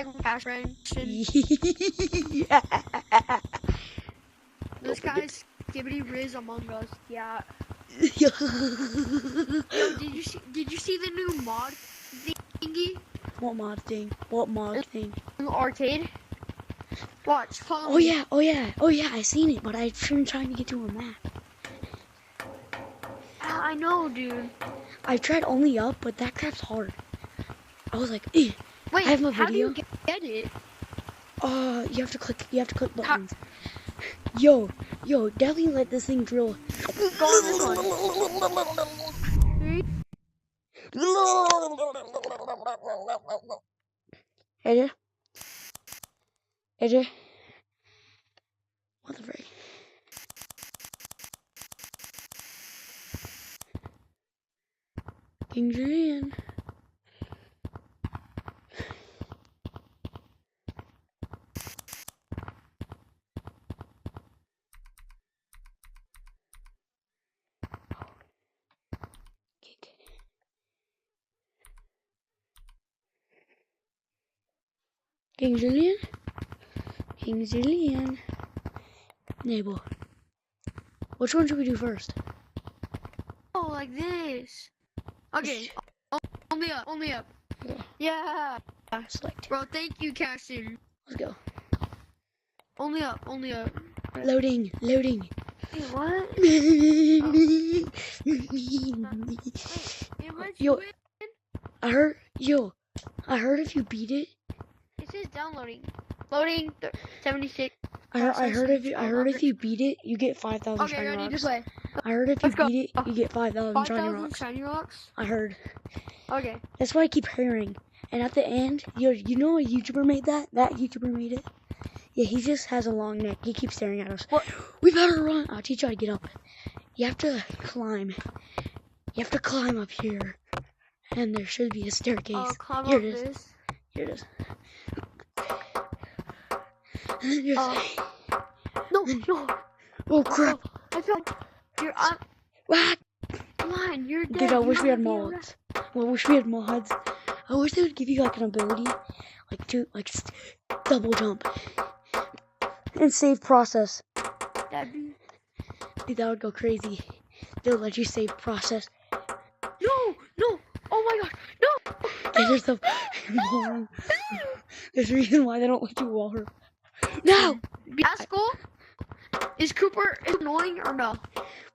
cash friend. Yeah. This guy's Skibbity Riz Among Us. Yeah. Yo, Yo, did you see the new mod thingy? What mod thing? What mod thing? Arcade. Watch, follow Oh me. yeah, oh yeah, oh yeah, I seen it, but I've been trying to get to a map. I know, dude. I tried only up, but that crap's hard. I was like, eh. Wait, I have a how do video. you get it? You have to click buttons. Yo, definitely let this thing drill. Go on this one. 3. AJ? What the frick? King Julian. King Julian? King Julian. Neighbor. Which one should we do first? Oh, like this. Okay. Only up. Yeah. Select. Bro, thank you, Cashin. Let's go. Only up. Loading. Wait, what? Yo, I heard if you beat it. It says downloading. Loading 76. I heard if you beat it, you get 5,000 Okay, shiny ready rocks. to play. I heard if you Let's go. beat it, you get 5,000 shiny 5,000 rocks. shiny rocks? I heard. Okay. That's what I keep hearing. And at the end, you know a YouTuber made that? That YouTuber made it? Yeah, he just has a long neck. He keeps staring at us. What? We better run. I'll teach you how to get up. You have to climb. You have to climb up here. And there should be a staircase. Climb Here up it is. this. Here it is. And then just... No. Oh crap. I feel you're up. What? Come on, you're dead. Dude, I wish we had You're mods. I wish we had mods. I wish they would give you like an ability, like double jump and save process. That'd be... Dude, that would go crazy. They'll let you save process. No. Oh my gosh. No. There's the wall. There's a reason why they don't let you wall her. No. At school, is Cooper annoying or no?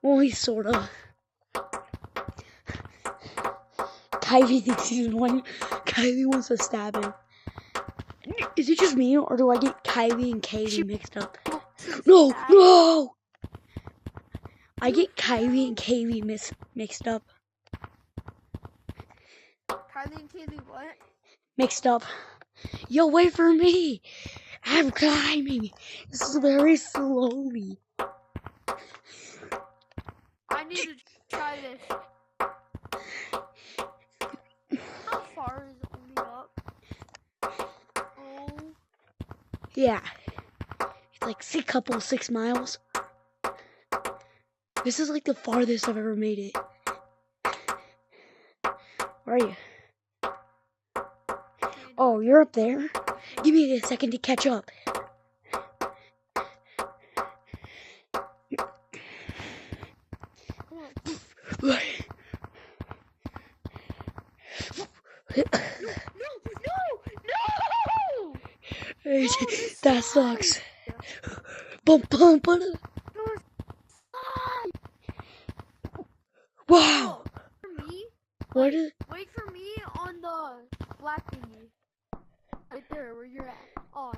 Well, he's sorta. Kylie thinks he's annoying. Kylie wants to stab him. Is it just me, or do I get Kylie and Kaylee mixed up? No! I get Kylie and Kaylee mixed up. Kylie and Kaylee, what? Mixed up. Yo, wait for me! I'm climbing! This is very slowly. I need to try this. How far is it only up? Oh. Yeah. It's like 6 miles. This is like the farthest I've ever made it. Where are you? Oh, you're up there? Give me a second to catch up. No. That sucks. Bum. Wow. For me? What is? Wait for me on the black thingy. Right there, where you're at. On.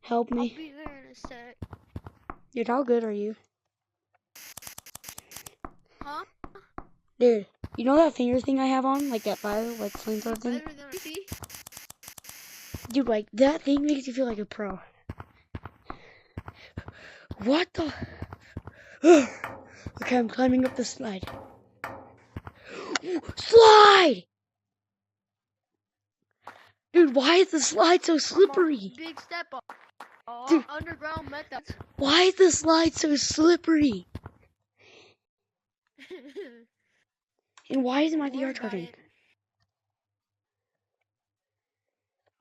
Help I'll me. be there in a sec. Dude, how good are you? Huh? Dude, you know that finger thing I have on? Like that fire, like flamethrower thing? Better than I see. Dude, like, that thing makes you feel like a pro. What the? Okay, I'm climbing up the slide. Slide! Dude, why is the slide so slippery? Big step up. Oh, Dude. underground methods. Why is the slide so slippery? And why isn't my VR charging?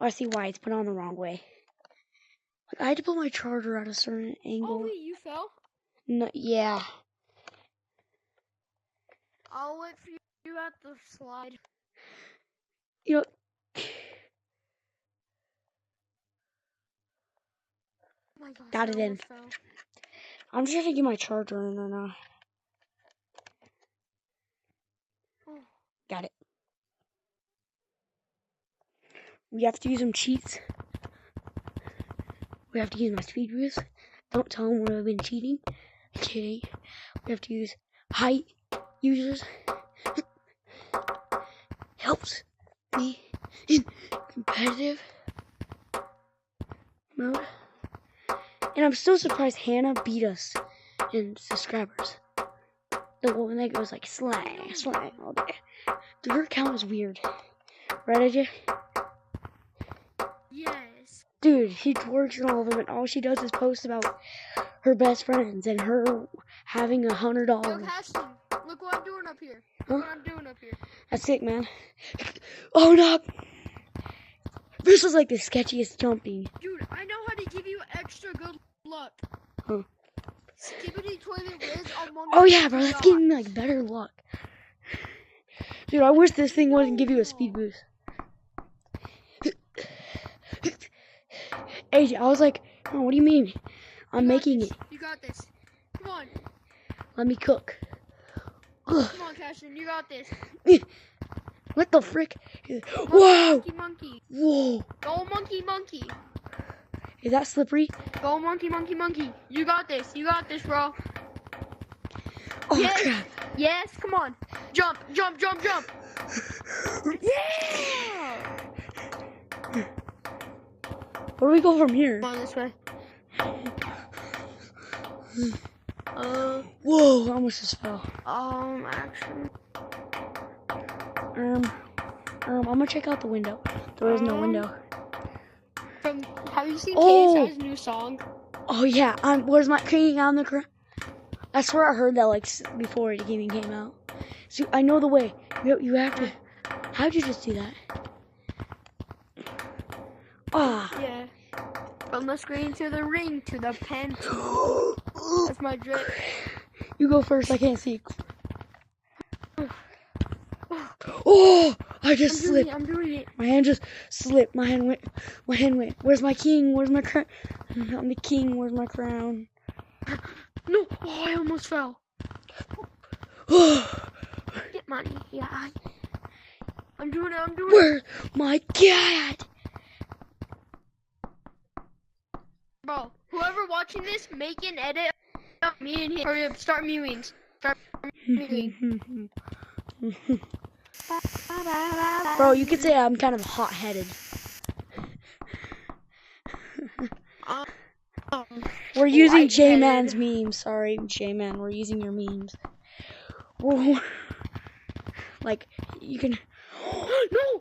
I see why it's put on the wrong way. Like, I had to put my charger at a certain angle. Oh wait, you fell? No, yeah. I'll wait for you at the slide. You know, Oh my gosh, got I it in. almost fell. I'm just trying to get my charger in right now. Oh. Got it. We have to use some cheats. We have to use my speed boost. Don't tell them we've been cheating. Okay. We have to use height users. Helps me in competitive mode. And I'm still surprised Hannah beat us in subscribers. The one that goes like slang all day. Dude, her account is weird. Right, AJ? Yes. Dude, she twerks and all of them, and all she does is post about her best friends and her having $100. Yo, Ashton, look what I'm doing up here. Look what I'm doing up here. That's sick, man. Oh no! This was like the sketchiest jumping. Dude, I know how to give you extra good luck. Huh. Skibidi toilet whiz among Oh yeah, bro, that's giving me like better luck. Dude, I wish this thing wouldn't give you a speed boost. AJ, I was like, oh, what do you mean? I'm making it. You got this. Come on. Let me cook. Ugh. Come on, Ashton, you got this. What the frick? Whoa! Monkey, monkey. Whoa! Go monkey, monkey. Is that slippery? Go monkey, monkey, monkey. You got this. You got this, bro. Oh Yes. crap! Yes, come on. Jump, jump, jump, jump. Yeah! Where do we go from here? Come on this way. Whoa! I almost just fell. Actually. I'm gonna check out the window. There is no window. Have you seen Oh. KSI's new song? Oh yeah, where's my king on the ground? I swear I heard that like before the gaming came out. So I know the way. You have to. How'd you just do that? Ah. Yeah. From the screen to the ring to the pen. That's my drip. You go first. I can't see. Oh! I just slipped. I'm doing it. My hand just slipped. My hand went. Where's my king? Where's my crown? I'm the king. Where's my crown? No! Oh, I almost fell. Get money. Yeah. I'm doing it. I'm doing it. Where's my cat? Bro, whoever watching this, make an edit of me and him. Hurry up, start mewing. Start mewing. Bro, you could say I'm kind of hot-headed. We're using J-Man's memes. Sorry, J-Man, we're using your memes. Whoa. Like, you can... No!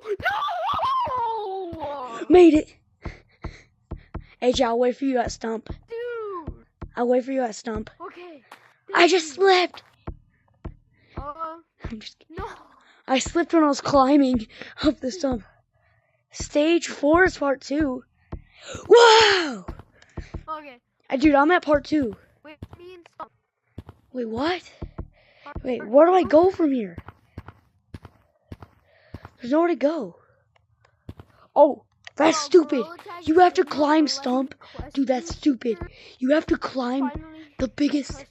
Made it! AJ, I'll wait for you at Stump. Dude! I'll wait for you at Stump. Okay. I just slipped! I'm just kidding. No! I slipped when I was climbing up the stump. Stage 4 is part 2. Whoa! Okay. Dude, I'm at part 2. Wait, me and Stump. Wait, what? Wait, where do I go from here? There's nowhere to go. Oh, that's stupid. You have to climb Stump. Dude, that's stupid. You have to climb the biggest...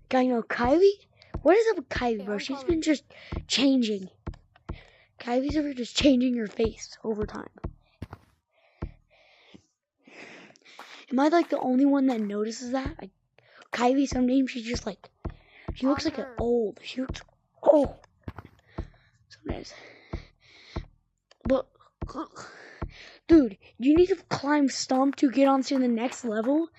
Guy, you know, Kylie? What is up with Kylie, bro? She's been just changing. Kylie's ever just changing her face over time. Am I like the only one that notices that? Like, Kylie, sometimes she's just like, she looks like an old. She looks old. Sometimes. But, dude, you need to climb Stump to get onto the next level.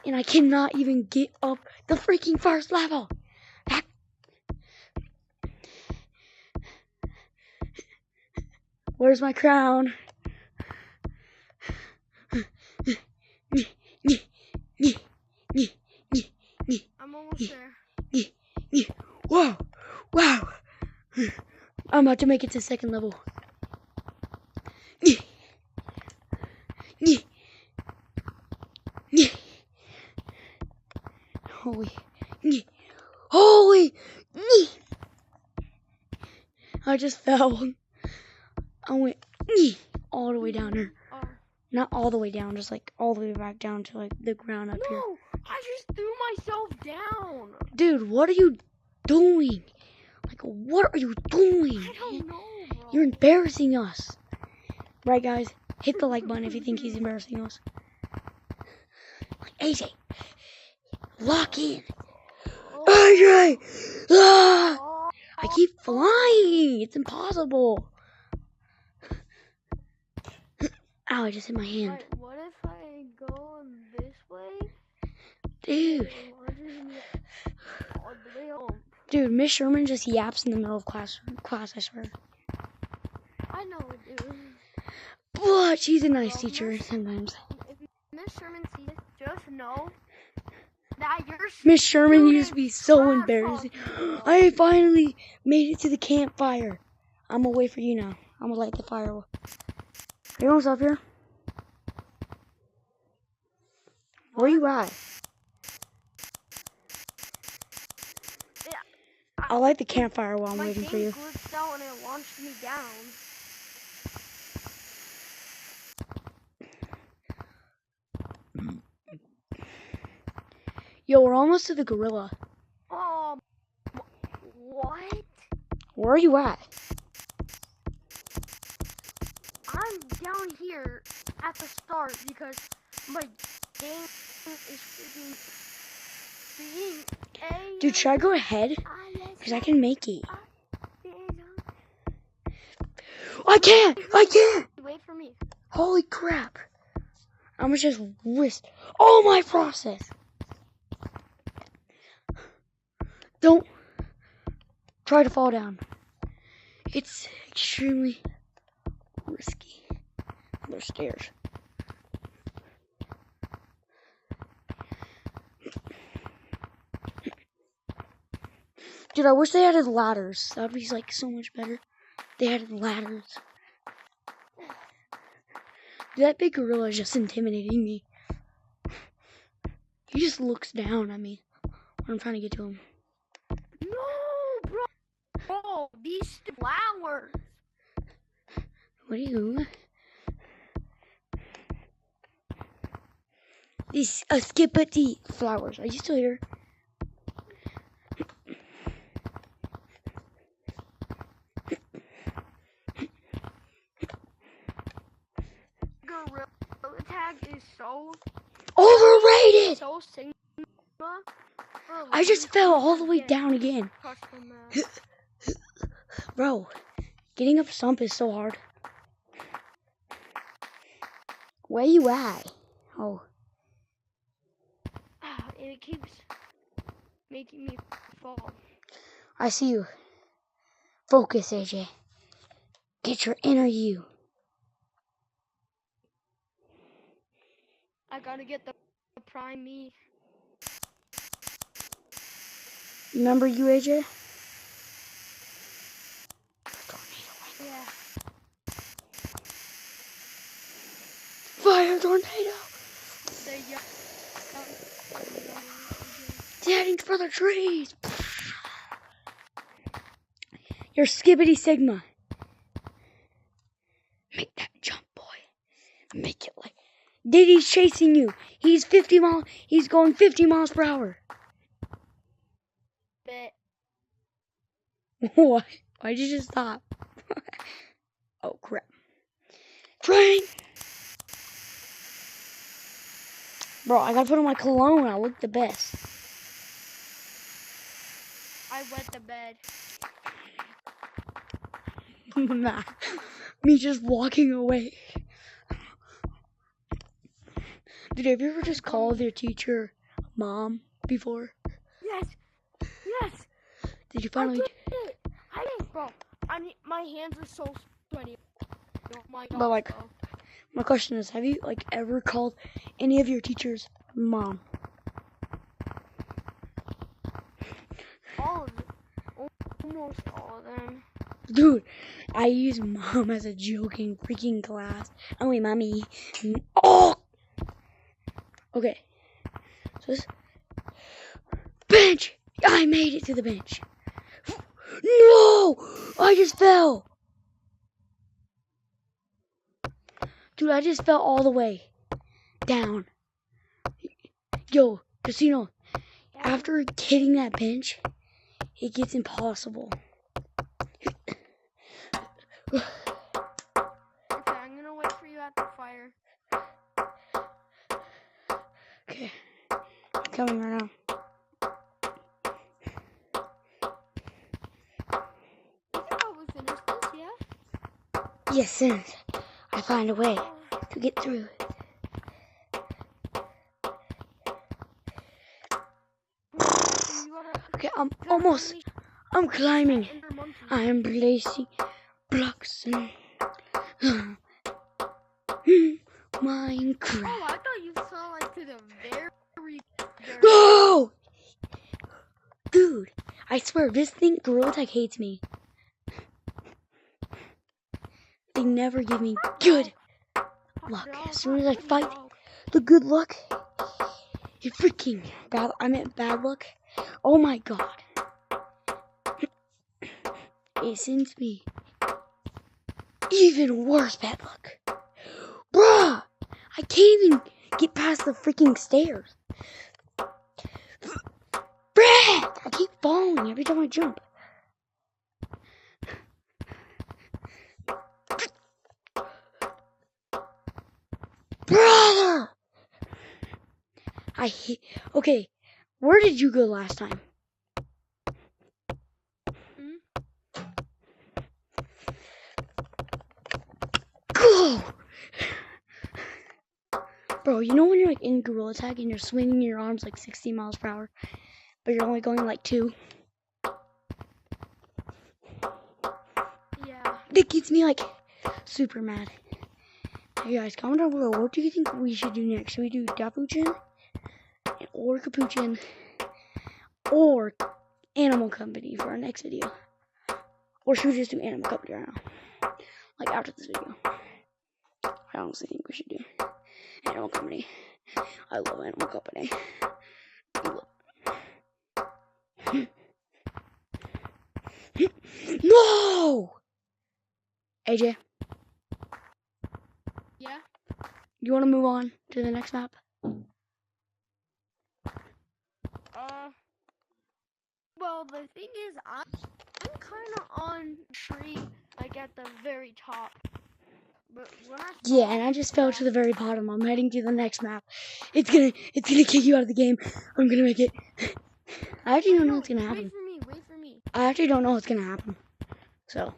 And I cannot even get up the freaking first level. Where's my crown? I'm almost there. Whoa! Wow! I'm about to make it to second level. Holy. Holy. I just fell. I went all the way down there. Not all the way down, just like all the way back down to like the ground up here. No, I just threw myself down. Dude, what are you doing? Like, what are you doing? I don't know, bro. You're embarrassing us. Right, guys? Hit the like button if you think he's embarrassing us. AJ, lock in. AJ! Ah! I keep flying. It's impossible. Ow, I just hit my hand. Wait, what if I go this way? Dude. All the way home. Dude, Miss Sherman just yaps in the middle of class, I swear. I know, dude. But she's a nice teacher sometimes. If Miss Sherman sees it, just know that you're Miss Sherman used to be so embarrassing. I finally made it to the campfire. I'm gonna wait for you now. I'm gonna light the fire. You almost up here? Where you at? I'll light the campfire while I'm waiting for you. My game glitched out and it launched me down. Yo, we're almost to the gorilla. What? Where are you at? I'm down here at the start because my game is being a. Dude, should I go ahead? Because I can make it. I can't! Wait for me. Holy crap. I'm gonna just risk all my process. Don't try to fall down. It's extremely risky. There's stairs. Dude, I wish they added ladders. That would be like so much better. They added ladders. Dude, that big gorilla is just intimidating me. He just looks down at me when I'm trying to get to him. No, bro. Bro, these flowers. What are you? These skippity flowers. Are you still here? Gorilla tag is so Overrated! so sigma. I just fell all the way down again. Bro, getting up stump is so hard. Where you at? Oh. It keeps making me fall. I see you. Focus, AJ. Get your inner you. I gotta get the prime me. Remember you, AJ? Yeah. Fire tornado! Heading for the trees! You're Skibbity Sigma. Make that jump, boy. Make it like... Diddy's chasing you. He's going 50 miles per hour. What? Why'd you just stop? Oh, crap. Frank! Bro, I gotta put on my cologne. I look the best. I wet the bed. Nah. Me just walking away. Did have you ever just called your teacher mom before? Yes. Yes. Did you finally? I did, bro. I mean, my hands are so sweaty. Oh my God. But like, bro. my question is, have you like ever called any of your teachers mom? All of them. Almost all of them. Dude, I use mom as a joking freaking class. Oh wait, mommy. Oh! Okay. So this bench! I made it to the bench. No! I just fell! Dude, I just fell all the way down. Yo, Casino, after hitting that bench, it gets impossible. Okay, I'm gonna wait for you at the fire. Okay, I'm coming right now. You can probably finish this, yeah? Yes, soon as I find a way to get through. Okay, I'm almost. I'm climbing. I am placing blocks in Minecraft. Oh, I thought you fell like to the very. No! Dude, I swear, this thing, Gorilla Tag hates me. They never give me good luck. As soon as I fight the good luck, it freaking bad. I meant bad luck. Oh my god. It sends me even worse bad luck. Bruh! I can't even get past the freaking stairs. Bruh! I keep falling every time I jump. Brother! I hate. Okay, where did you go last time? Go! Bro, you know when you're like in Gorilla Tag and you're swinging your arms like 60 miles per hour, but you're only going like 2? Yeah. That gets me like super mad. Hey guys, comment down below. What do you think we should do next? Should we do Dapuchin or Capuchin or Animal Company for our next video? Or should we just do Animal Company right now? Like after this video. I honestly think we should do Animal Company. I love Animal Company. No! AJ, Yeah? you want to move on to the next map? Well, the thing is, I'm kind of on tree, like at the very top. But when I Yeah, and I just fell to the very bottom. I'm heading to the next map. It's gonna kick you out of the game. I'm gonna make it. I actually don't know what's gonna happen. Wait for me. I actually don't know what's gonna happen. So.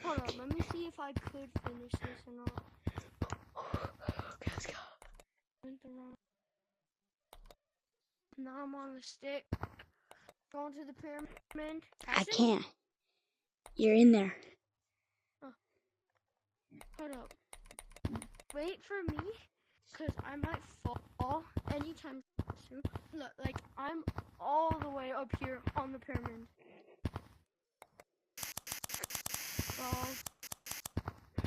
Hold on, let me see if I could finish this or not. Okay, let's go. Now I'm on the stick. Going to the pyramid. I can't. You're in there. Oh. Hold up. Wait for me, cause I might fall anytime soon. Look, like I'm all the way up here on the pyramid. Oh,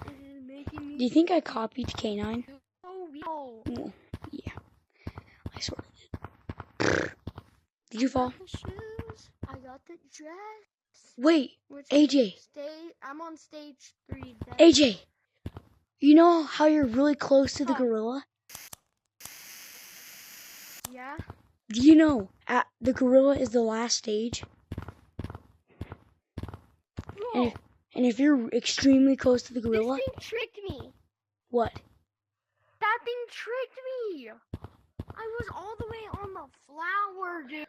it is making me. Do you think I copied K9? Oh, Oh, yeah. I swear I did. Did you fall? I got the shoes. I got the dress. Wait, Which AJ. I'm on stage 3. AJ, you know how you're really close to the gorilla? Yeah? Do you know the gorilla is the last stage? Whoa. And if you're extremely close to the gorilla, This thing tricked me. what? That thing tricked me. I was all the way on the flower, dude.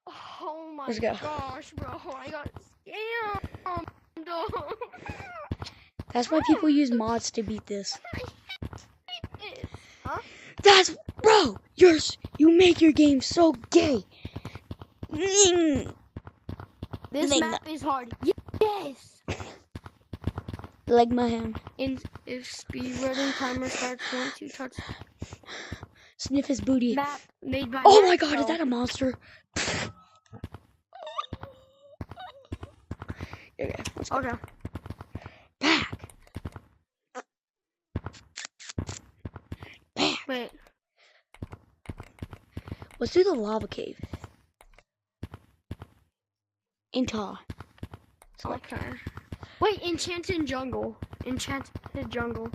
Oh my Let's go. gosh, bro. I got scammed. That's why people use mods to beat this. Huh? That's, bro, you make your game so gay. This map is hard. Yes. Leg my hand. If speedrunning timer starts once you touch Sniff his booty. map Made by Oh my god, is Maxwell. that a monster? Okay, let's go. Okay. Back. Back. Wait. Let's do the lava cave. Into. Okay. Wait, Enchanted Jungle. Enchanted Jungle.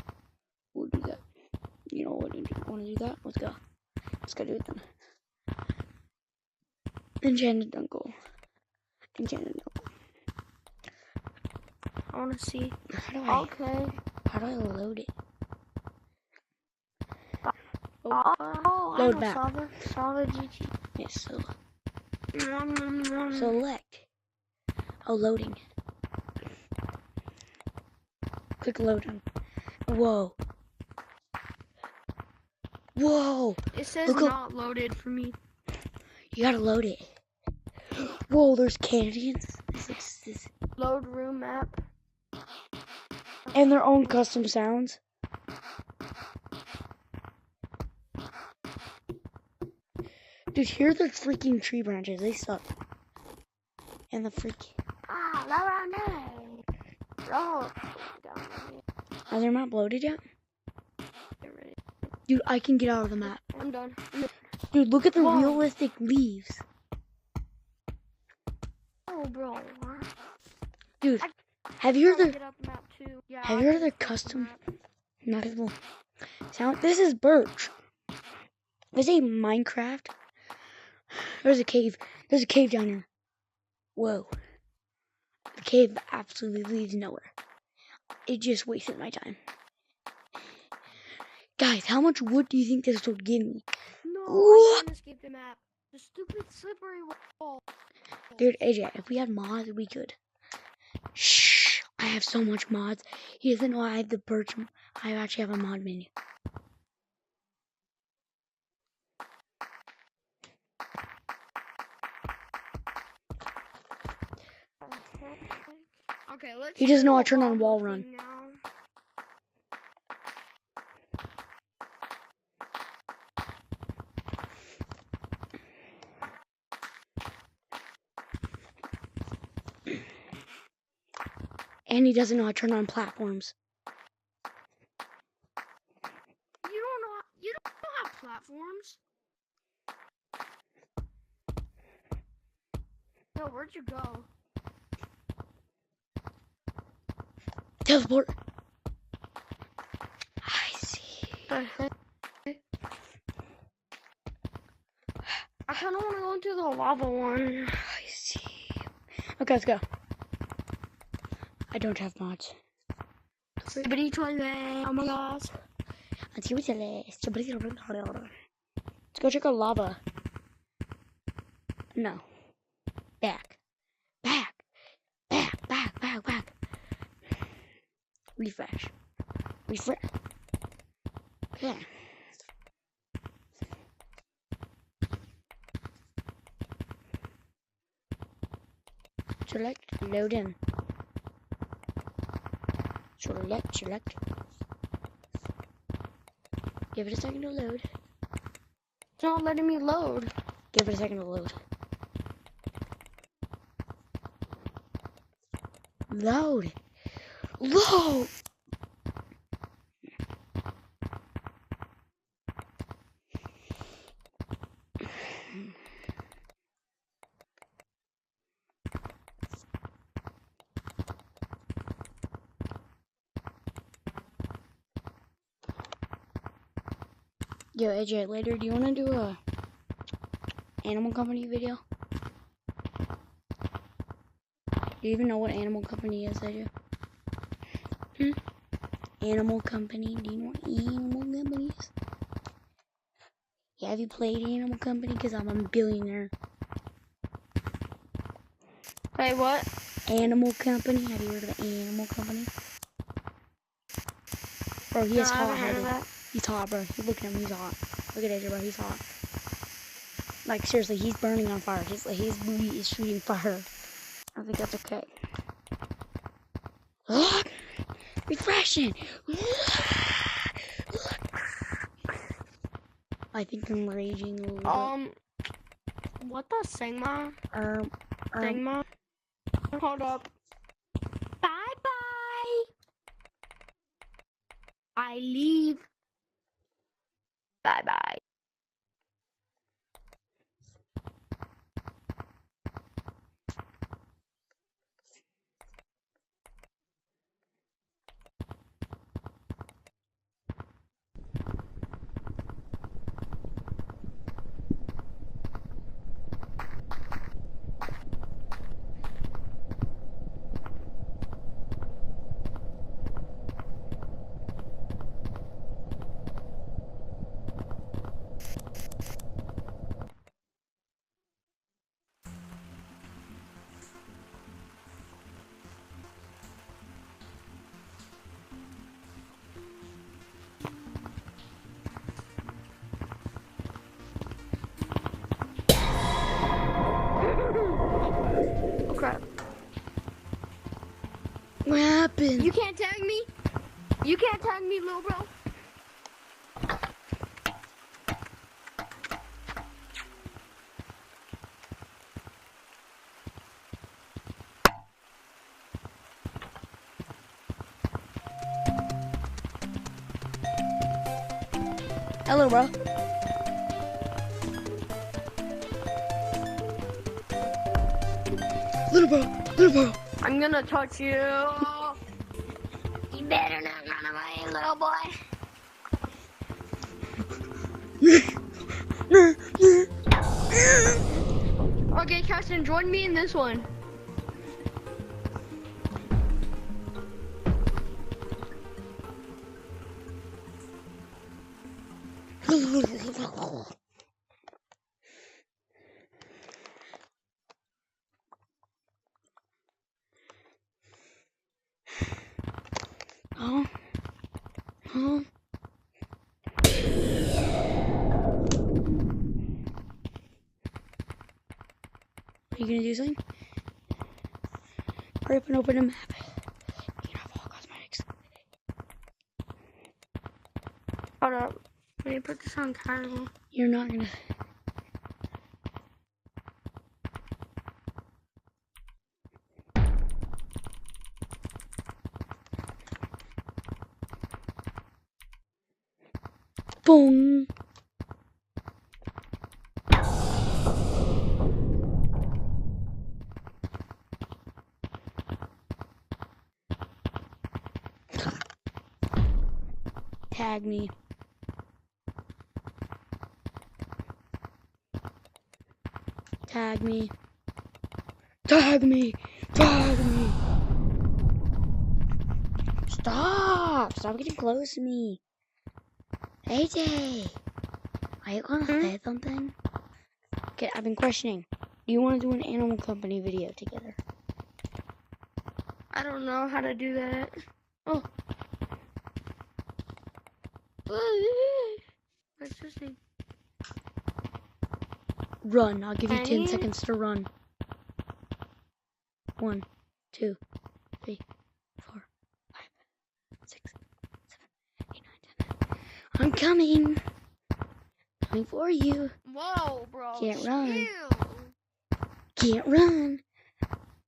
We'll do that. You know what? You want to do that? Let's go. Let's go do it then. Enchanted Jungle. Enchanted Jungle. I want to see. How do I load it? Oh, Load I know back. Sava GT. Yes, so select. Oh, loading. Click loading. Whoa. Whoa. It says Look up. not loaded for me. You gotta load it. Whoa, there's canyons. This. Load room map. And their own custom sounds. Dude, hear the freaking tree branches. They suck. And the freaking... Are their map loaded yet? Dude, I can get out of the map. I'm done. Dude, look at the Whoa. realistic leaves. Oh, bro. Dude, have you heard the... Get up map too. Yeah, Have you heard of the custom mapable sound? This is birch. This ain't Minecraft. There's a cave. There's a cave down here. Whoa. The cave absolutely leads nowhere. It just wasted my time. Guys, how much wood do you think this would give me? No, What? I can't escape the map. The stupid slippery wall. Dude, AJ, if we had mods, we could. Shh. I have so much mods. He doesn't know I have the birch. I actually have a mod menu. Okay, let's. He doesn't do know I a turned on lava wall thing run. now. And he doesn't know I turned on platforms. You don't have platforms. No, where'd you go? Teleport. I see. I kind of want to go into the lava one. I see. Okay, let's go. I don't have mods. Everybody try that. Oh my gosh. Let's go check out lava. No. Back. Back. Refresh. Okay. Select, load in. Select. Give it a second to load. It's not letting me load. Give it a second to load. Load! Yo, AJ, later, do you want to do a Animal Company video? Do you even know what Animal Company is, AJ? Animal Company. Do you know what Animal Company is? Yeah, have you played Animal Company? Because I'm a billionaire. Wait, what? Animal Company? Have you heard of Animal Company? Bro, he is No, I haven't heard of hot-headed. that. He's hot, bro. Look at him, he's hot. Look at AJ, bro. He's hot. Like, seriously, he's burning on fire. He's shooting fire. I think that's okay. Refreshing. I think I'm raging a little What the Sigma? bit. Sigma? Hold up. Bye-bye. I leave. Bye-bye. Oh crap. What happened? You can't tag me? You can't tag me, little bro? Hello, bro. Little bro. I'm gonna touch you. You better not run away, little boy. Okay, Carson, join me in this one. Oh. Are you gonna do something? Hurry up and open a map. You can have all cosmetics. Hold up. Let me put this on casual. You're not gonna. Boom. Tag me. Tag me. Tag me. Tag me. Stop. Stop getting close to me. AJ. Are you gonna say something? Okay, I've been questioning. Do you want to do an Animal Company video together? I don't know how to do that. Oh. What's this thing? Run. I'll give you 10 Penny? seconds to run. 1, 2, 3, 4, 5, 6, 7, 8, 9, 10. I'm coming. Coming for you. Whoa, bro. Can't run. Chill. Can't run.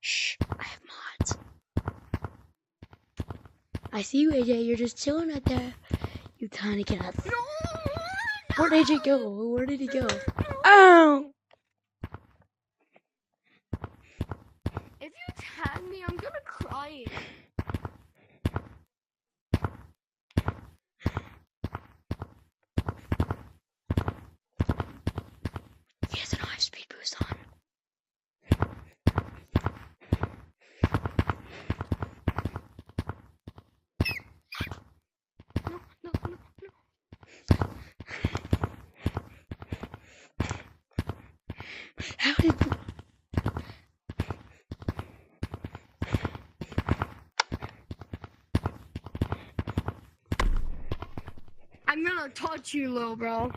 Shh. I have mods. I see you, AJ. You're just chilling right there. You tiny cat. No. Where did AJ go? Where did he go? Oh! If you tag me, I'm gonna cry. He doesn't have speed boost on. No. How did... I'm gonna touch you, little bro.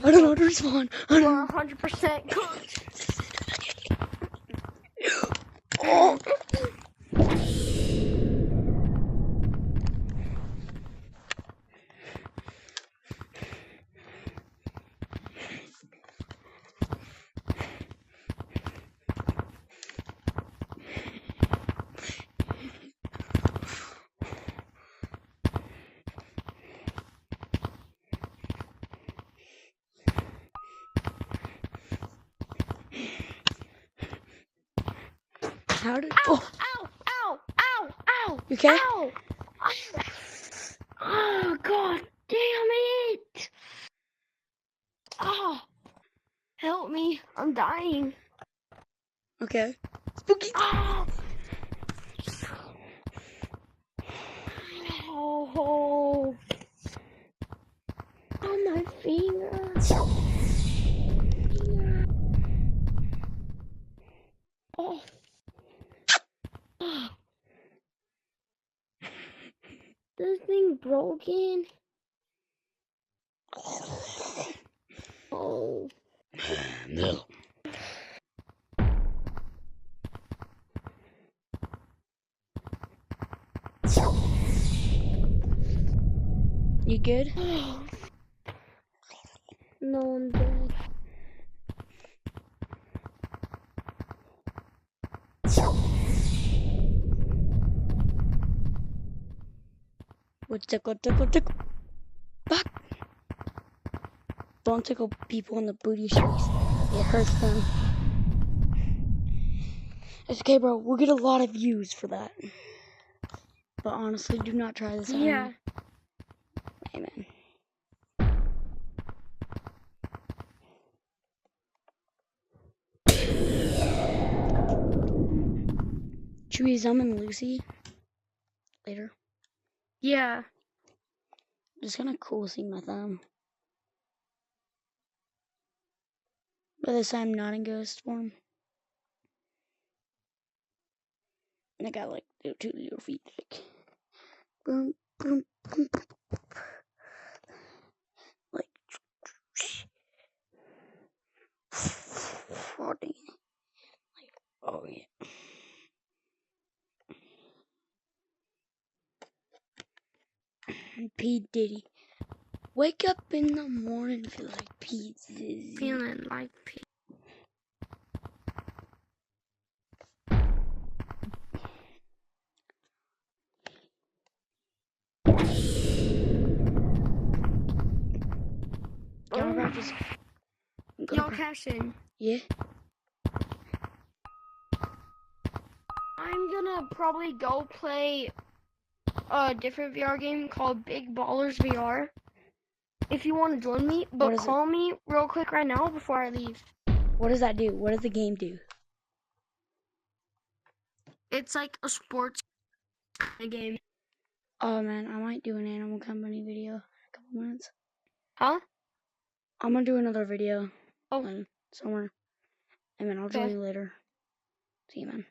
I don't know how to respawn. I don't You're 100% cooked. Oh. How did? Ow! Oh, Ow! Ow! Ow! Ow! you okay? Ow! Oh God! Damn it! Oh, help me! I'm dying. Okay. Spooky. Oh! Oh! On my finger. Oh. Oh. This thing broken. Oh. No. You good? No, I'm dead. What tickle? Back. Don't tickle people in the booty streaks. It hurts them. It's okay, bro. We'll get a lot of views for that. But honestly, do not try this at Yeah. home. Amen. Should we summon Lucy later? Yeah. It's kind of cool seeing my thumb. But this time not in ghost form. And I got like 2 little feet. Like, boom, boom, boom, boom. Like, oh, dang. Like, oh yeah. P. Diddy. Wake up in the morning, feel like P. Diddy. Feeling like P. Y'all practice. Y'all cash in. Yeah. I'm gonna probably go play a different VR game called Big Ballers VR. If you want to join me, What but is it? call me real quick right now before I leave. What does that do? What does the game do? It's like a sports game. Oh man, I might do an Animal Company video in a couple minutes. Huh? I'm gonna do another video Oh. somewhere. And then I'll join Okay. you later. See you, man.